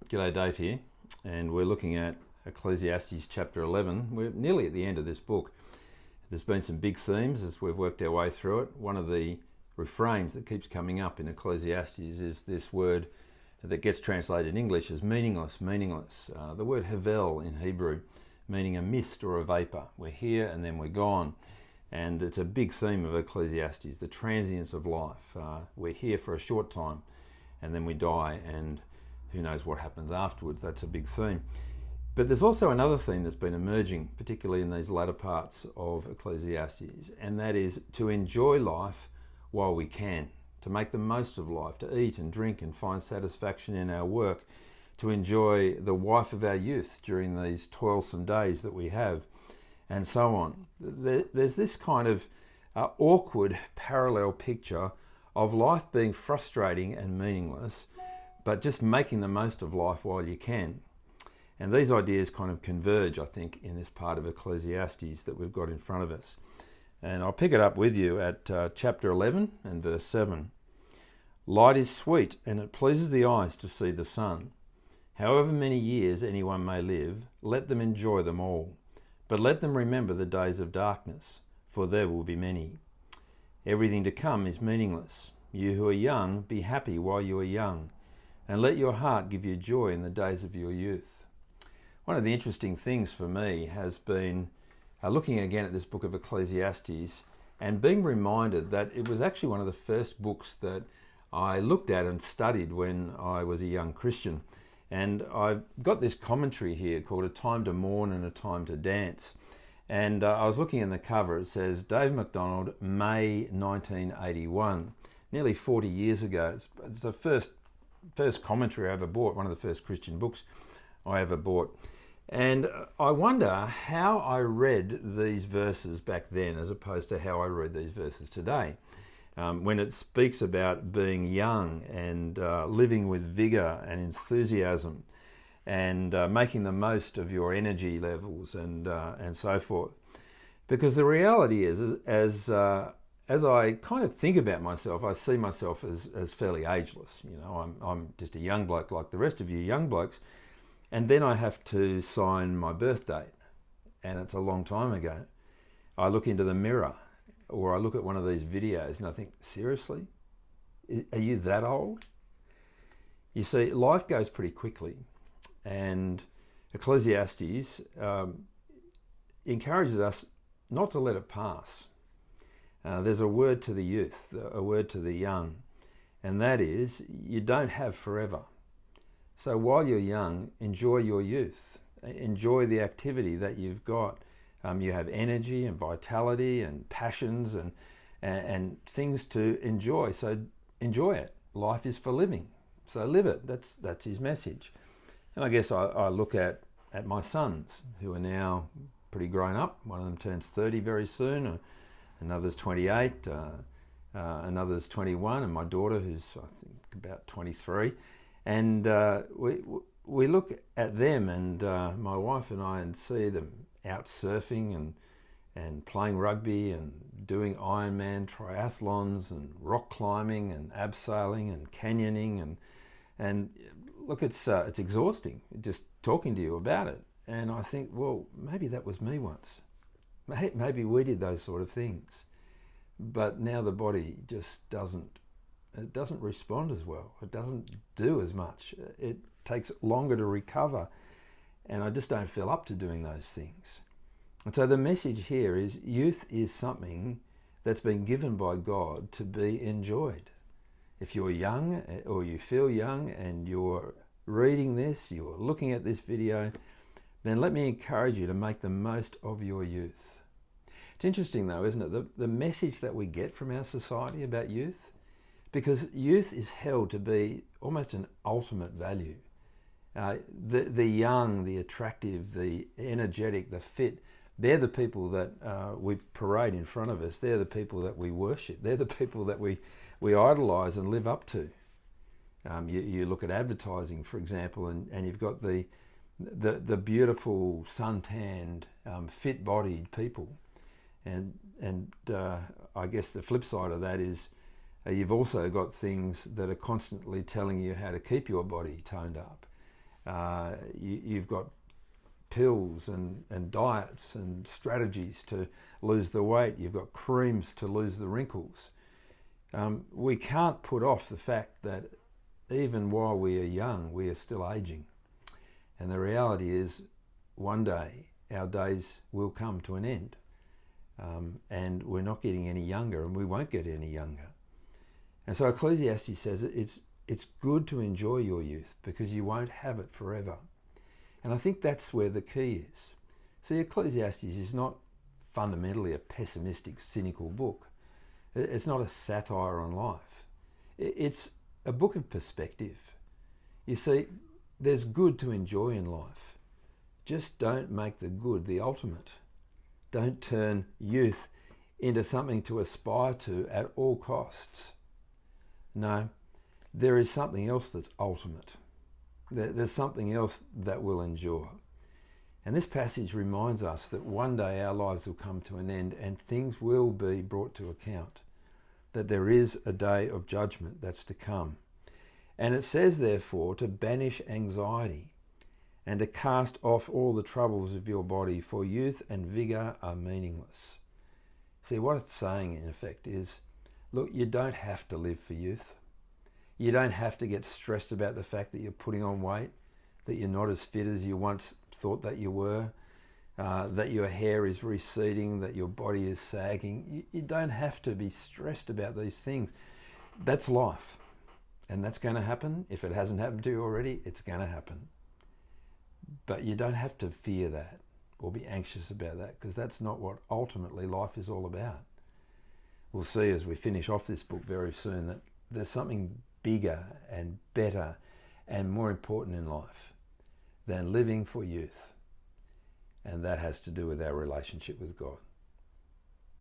G'day, Dave here, and we're looking at Ecclesiastes chapter 11. We're nearly at the end of this book. There's been some big themes as we've worked our way through it. One of the refrains that keeps coming up in Ecclesiastes is this word that gets translated in English as meaningless, meaningless. The word havel in Hebrew, meaning a mist or a vapour. We're here and then we're gone. And it's a big theme of Ecclesiastes, the transience of life. We're here for a short time and then we die, and who knows what happens afterwards. That's a big theme. But there's also another theme that's been emerging, particularly in these latter parts of Ecclesiastes, and that is to enjoy life while we can, to make the most of life, to eat and drink and find satisfaction in our work, to enjoy the wife of our youth during these toilsome days that we have, and so on. There's this kind of awkward parallel picture of life being frustrating and meaningless, but just making the most of life while you can. And these ideas kind of converge, I think, in this part of Ecclesiastes that we've got in front of us. And I'll pick it up with you at chapter 11 and verse 7. Light is sweet, and it pleases the eyes to see the sun. However many years anyone may live, let them enjoy them all. But let them remember the days of darkness, for there will be many. Everything to come is meaningless. You who are young, be happy while you are young, and let your heart give you joy in the days of your youth. One of the interesting things for me has been looking again at this book of Ecclesiastes and being reminded that it was actually one of the first books that I looked at and studied when I was a young Christian. And I've got this commentary here called A Time to Mourn and a Time to Dance. And I was looking in the cover, it says Dave MacDonald, May 1981, nearly 40 years ago. It's the first commentary I ever bought, one of the first Christian books I ever bought. And I wonder how I read these verses back then as opposed to how I read these verses today. When it speaks about being young and living with vigour and enthusiasm and making the most of your energy levels and so forth. Because the reality is, as I kind of think about myself, I see myself as fairly ageless. You know, I'm just a young bloke like the rest of you young blokes. And then I have to sign my birth date, and it's a long time ago. I look into the mirror, or I look at one of these videos and I think, seriously? Are you that old? You see, life goes pretty quickly, and Ecclesiastes encourages us not to let it pass. There's a word to the youth, a word to the young, and that is, you don't have forever. So while you're young, enjoy your youth. Enjoy the activity that you've got. You have energy and vitality and passions and things to enjoy. So enjoy it. Life is for living. So live it. That's his message. And I guess I look at my sons, who are now pretty grown up. One of them turns 30 very soon. Another's 28. Another's 21. And my daughter, who's I think about 23. And we look at them, and my wife and I, and see them out surfing and playing rugby and doing Ironman triathlons and rock climbing and abseiling and canyoning and look, it's exhausting just talking to you about it. And I think, well, maybe that was me once. Maybe we did those sort of things, but now the body just doesn't respond as well. It doesn't do as much. It takes longer to recover, and I just don't feel up to doing those things. And so the message here is youth is something that's been given by God to be enjoyed. If you're young or you feel young and you're reading this, you're looking at this video, then let me encourage you to make the most of your youth. It's interesting though, isn't it? The message that we get from our society about youth, because youth is held to be almost an ultimate value. The young, the attractive, the energetic, the fit, they're the people that we parade in front of us. They're the people that we worship. They're the people that we idolise and live up to. You look at advertising, for example, and you've got the beautiful, sun-tanned, fit-bodied people. And I guess the flip side of that is you've also got things that are constantly telling you how to keep your body toned up. You've got pills and diets and strategies to lose the weight. You've got creams to lose the wrinkles. We can't put off the fact that even while we are young, we are still aging. And the reality is, one day our days will come to an end. And we're not getting any younger, and we won't get any younger. And so Ecclesiastes says it's good to enjoy your youth because you won't have it forever. And I think that's where the key is. See, Ecclesiastes is not fundamentally a pessimistic, cynical book. It's not a satire on life. It's a book of perspective. You see, there's good to enjoy in life. Just don't make the good the ultimate. Don't turn youth into something to aspire to at all costs. No, there is something else that's ultimate. There's something else that will endure. And this passage reminds us that one day our lives will come to an end and things will be brought to account. That there is a day of judgment that's to come. And it says, therefore, to banish anxiety and to cast off all the troubles of your body, for youth and vigour are meaningless. See, what it's saying, in effect, is, look, you don't have to live for youth. You don't have to get stressed about the fact that you're putting on weight, that you're not as fit as you once thought that you were, that your hair is receding, that your body is sagging. You don't have to be stressed about these things. That's life. And that's going to happen. If it hasn't happened to you already, it's going to happen. But you don't have to fear that or be anxious about that, because that's not what ultimately life is all about. We'll see as we finish off this book very soon that there's something bigger and better and more important in life than living for youth. And that has to do with our relationship with God.